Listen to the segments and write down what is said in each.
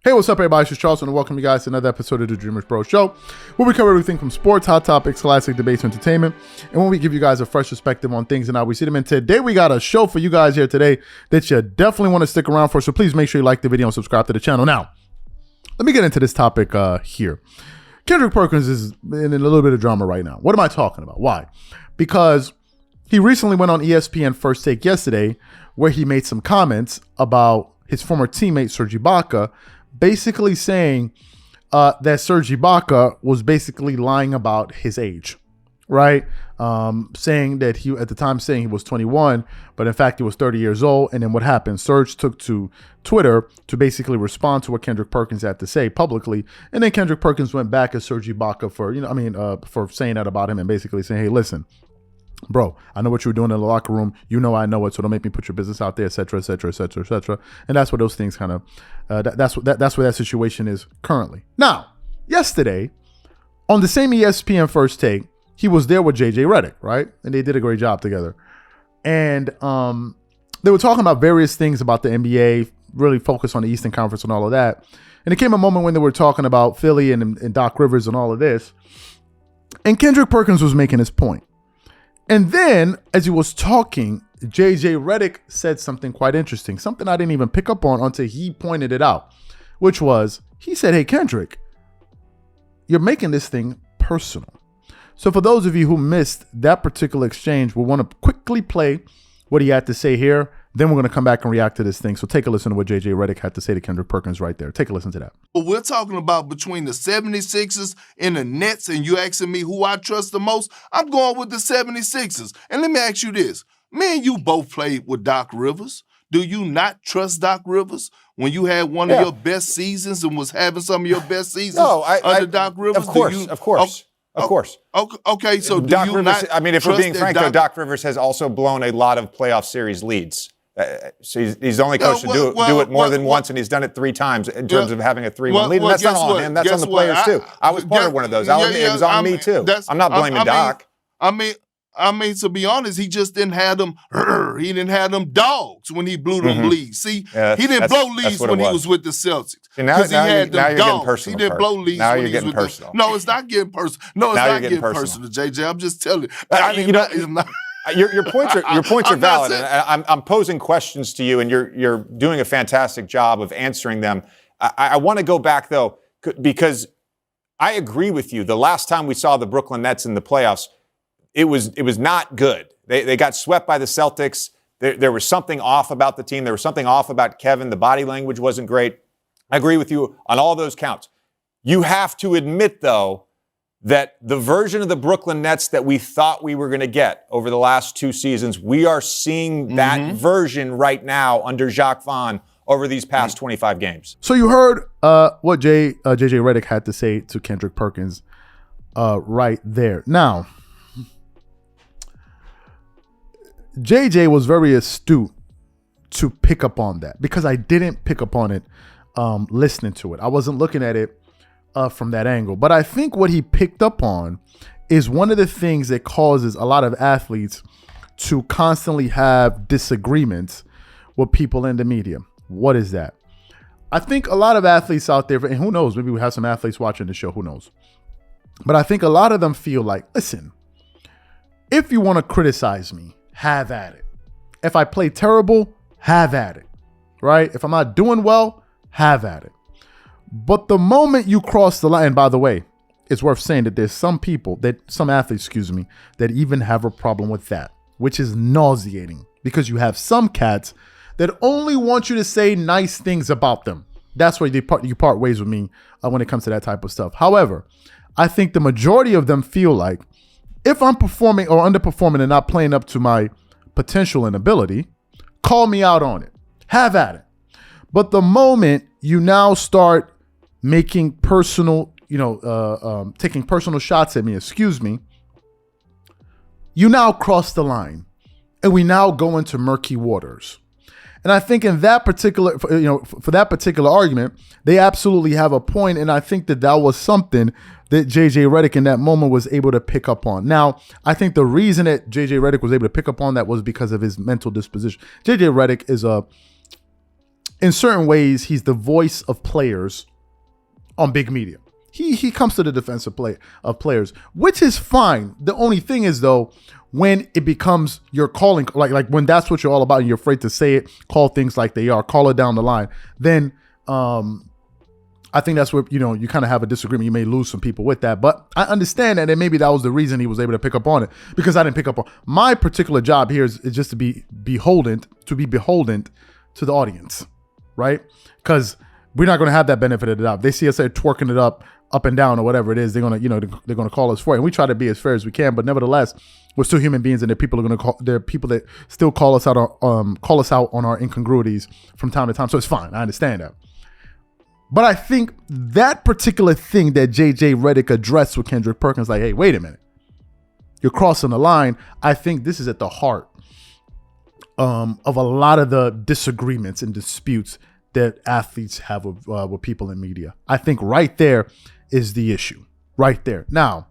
Hey, what's up, everybody? It's just Charles, and welcome you guys to another episode of the Dreamerspro Show, where we cover everything from sports, hot topics, classic debates, entertainment, and when we give you guys a fresh perspective on things and how we see them. And today, we got a show for you guys here today that you definitely want to stick around for, so please make sure you like the video and subscribe to the channel. Now, let me get into this topic here. Kendrick Perkins is in a little bit of drama right now. What am I talking about? Why? Because he recently went on ESPN First Take yesterday, where he made some comments about his former teammate, Serge Ibaka, basically saying that Serge Ibaka was basically lying about his age, right? Saying that he, at the time, saying he was 21, but in fact, he was 30 years old. And then what happened? Serge took to Twitter to basically respond to what Kendrick Perkins had to say publicly. And then Kendrick Perkins went back at Serge Ibaka for saying that about him and basically saying, hey, listen, bro, I know what you were doing in the locker room. You know I know it, so don't make me put your business out there, et cetera, et cetera, et cetera, et cetera. And that's what those things kind of, that's where that situation is currently. Now, yesterday, on the same ESPN First Take, he was there with JJ Redick, right? And they did a great job together. And they were talking about various things about the NBA, really focused on the Eastern Conference and all of that. And it came a moment when they were talking about Philly and Doc Rivers and all of this. And Kendrick Perkins was making his point. And then, as he was talking, JJ Redick said something quite interesting, something I didn't even pick up on until he pointed it out, which was, he said, hey, Kendrick, you're making this thing personal. So for those of you who missed that particular exchange, we want to quickly play what he had to say here. Then we're going to come back and react to this thing. So take a listen to what JJ Redick had to say to Kendrick Perkins right there. Take a listen to that. We're talking about between the 76ers and the Nets, and you asking me who I trust the most, I'm going with the 76ers. And let me ask you this. Me and you both played with Doc Rivers. Do you not trust Doc Rivers when you had one of your best seasons and was having some of your best seasons under Doc Rivers? Of course. Okay, so do Doc you Rivers, not I mean, if we're being frank, though, Doc Doc Rivers has also blown a lot of playoff series leads. So he's the only coach to do it more than once, and he's done it 3 times in terms of having a 3-1 lead. And that's not on him. That's on the players, too. I was part of one of those. It was on me, too. I'm not blaming Doc. I mean, to be honest, he just didn't have them. He didn't have them dogs when he blew them leads. See, he didn't blow leads when he was with the Celtics. Now you're getting personal. He didn't blow leads. Now when you're he getting was personal. No, it's not getting personal. No, it's not getting personal, JJ. I'm just telling you. It's not. Your points are valid, and I'm posing questions to you, and you're doing a fantastic job of answering them. I want to go back though, because I agree with you. The last time we saw the Brooklyn Nets in the playoffs, it was not good. They got swept by the Celtics. There was something off about the team. There was something off about Kevin. The body language wasn't great. I agree with you on all those counts. You have to admit though, that the version of the Brooklyn Nets that we thought we were going to get over the last 2 seasons, we are seeing that version right now under Jacques Vaughn over these past 25 games. So you heard what JJ Redick had to say to Kendrick Perkins right there. Now, JJ was very astute to pick up on that because I didn't pick up on it listening to it. I wasn't looking at it from that angle. But I think what he picked up on is one of the things that causes a lot of athletes to constantly have disagreements with people in the media. What is that? I think a lot of athletes out there, and who knows, maybe we have some athletes watching the show, who knows? But I think a lot of them feel like, listen, if you want to criticize me, have at it. If I play terrible, have at it, right? If I'm not doing well, have at it. But the moment you cross the line, and by the way, it's worth saying that there's some athletes, that even have a problem with that, which is nauseating because you have some cats that only want you to say nice things about them. That's where you part ways with me when it comes to that type of stuff. However, I think the majority of them feel like if I'm performing or underperforming and not playing up to my potential and ability, call me out on it. Have at it. But the moment you now start making personal, taking personal shots at me, you now cross the line and we now go into murky waters. And I think in that particular, for that particular argument, they absolutely have a point. And I think that was something that JJ Redick in that moment was able to pick up on. Now, I think the reason that JJ Redick was able to pick up on that was because of his mental disposition. JJ Redick is in certain ways, he's the voice of players on big media. He comes to the defense of players, which is fine. The only thing is, though, when it becomes your calling, like when that's what you're all about and you're afraid to say it, call things like they are, call it down the line, then I think that's where, you kind of have a disagreement. You may lose some people with that, but I understand that, and maybe that was the reason he was able to pick up on it, because I didn't pick up on my particular job here is just to be beholden to the audience, right? Because we're not going to have that benefit of the doubt. They see us there twerking it up and down or whatever it is, they're gonna call us for it, and we try to be as fair as we can. But nevertheless, we're still human beings, and there are people that still call us out on our incongruities from time to time. So it's fine. I understand that. But I think that particular thing that JJ Redick addressed with Kendrick Perkins, like, hey, wait a minute, you're crossing the line. I think this is at the heart of a lot of the disagreements and disputes that athletes have with people in media. I think right there is the issue, right there. Now,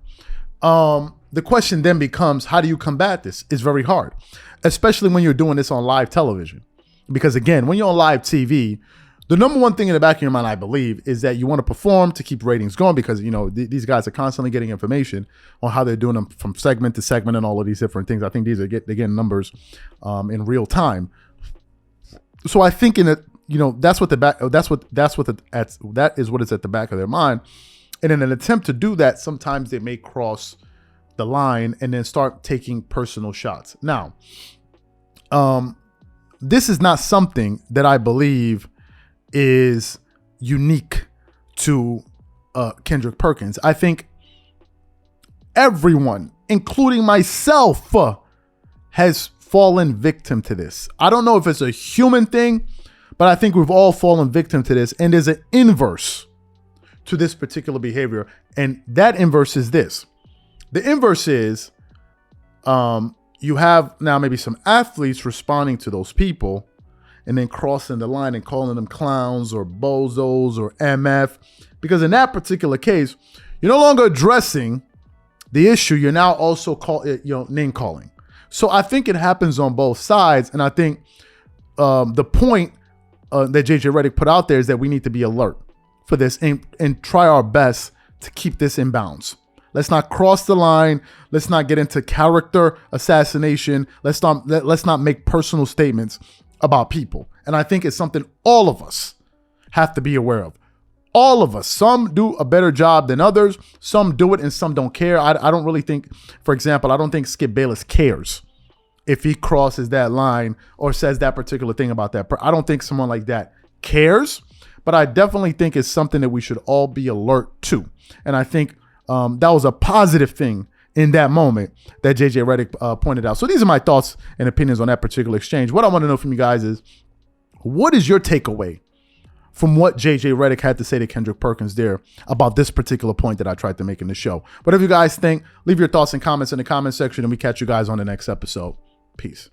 the question then becomes, how do you combat this? It's very hard, especially when you're doing this on live television. Because again, when you're on live TV, the number one thing in the back of your mind, I believe, is that you want to perform to keep ratings going, because, these guys are constantly getting information on how they're doing them from segment to segment and all of these different things. I think they're getting numbers in real time. So I think that is what is at the back of their mind. And in an attempt to do that, sometimes they may cross the line and then start taking personal shots. Now, this is not something that I believe is unique to Kendrick Perkins. I think everyone, including myself, has fallen victim to this. I don't know if it's a human thing, but I think we've all fallen victim to this. And there's an inverse to this particular behavior. And that inverse is this. The inverse is you have now maybe some athletes responding to those people and then crossing the line and calling them clowns or bozos or MF. Because in that particular case, you're no longer addressing the issue. You're now also name calling. So I think it happens on both sides. And I think the point that JJ Redick put out there is that we need to be alert for this and try our best to keep this in bounds. Let's not cross the line. Let's not get into character assassination. Let's not make personal statements about people. And I think it's something all of us have to be aware of. All of us. Some do a better job than others. Some do it and some don't care. I don't really think, for example, I don't think Skip Bayless cares if he crosses that line or says that particular thing about that. I don't think someone like that cares, but I definitely think it's something that we should all be alert to. And I think that was a positive thing in that moment that JJ Redick pointed out. So these are my thoughts and opinions on that particular exchange. What I want to know from you guys is, what is your takeaway from what JJ Redick had to say to Kendrick Perkins there about this particular point that I tried to make in the show? Whatever you guys think, leave your thoughts and comments in the comment section, and we catch you guys on the next episode. Peace.